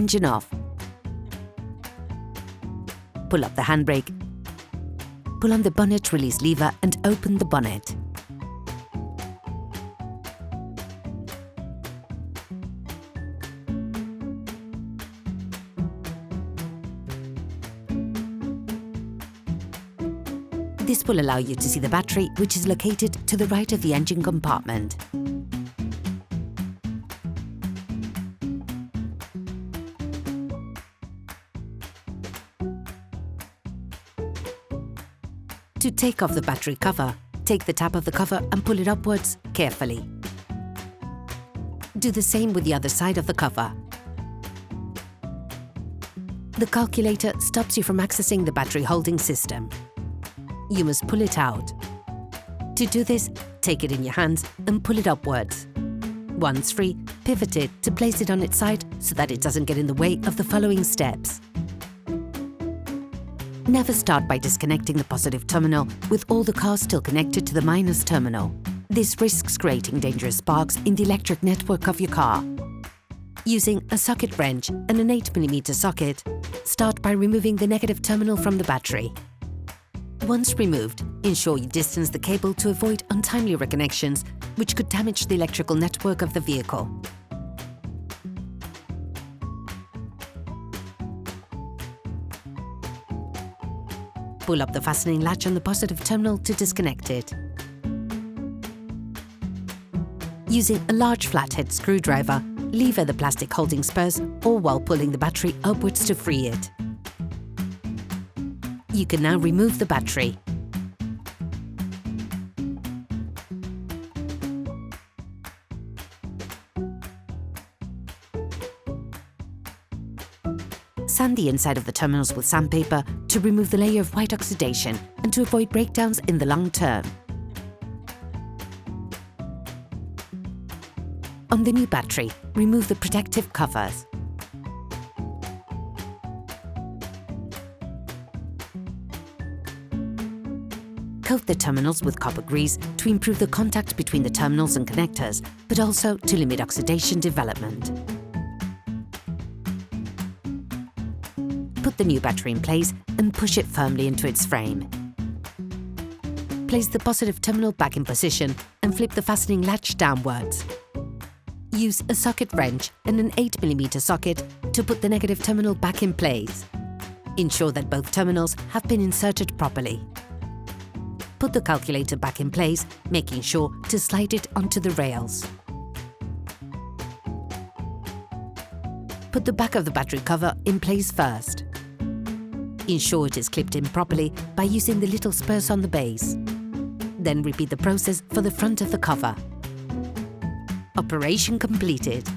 engine off. Pull up the handbrake. Pull on the bonnet release lever and open the bonnet. This will allow you to see the battery, which is located to the right of the engine compartment. To take off the battery cover, take the tab of the cover and pull it upwards carefully. Do the same with the other side of the cover. The calculator stops you from accessing the battery holding system. You must pull it out. To do this, take it in your hands and pull it upwards. Once free, pivot it to place it on its side so that it doesn't get in the way of the following steps. Never start by disconnecting the positive terminal with all the cars still connected to the minus terminal. This risks creating dangerous sparks in the electric network of your car. Using a socket wrench and an 8mm socket, start by removing the negative terminal from the battery. Once removed, ensure you distance the cable to avoid untimely reconnections, which could damage the electrical network of the vehicle. Pull up the fastening latch on the positive terminal to disconnect it. Using a large flathead screwdriver, lever the plastic holding spurs, or while pulling the battery upwards to free it. You can now remove the battery. Sand the inside of the terminals with sandpaper to remove the layer of white oxidation and to avoid breakdowns in the long term. On the new battery, remove the protective covers. Coat the terminals with copper grease to improve the contact between the terminals and connectors, but also to limit oxidation development. Put the new battery in place and push it firmly into its frame. Place the positive terminal back in position and flip the fastening latch downwards. Use a socket wrench and an 8mm socket to put the negative terminal back in place. Ensure that both terminals have been inserted properly. Put the calculator back in place, making sure to slide it onto the rails. Put the back of the battery cover in place first. Ensure it is clipped in properly by using the little spurs on the base. Then repeat the process for the front of the cover. Operation completed.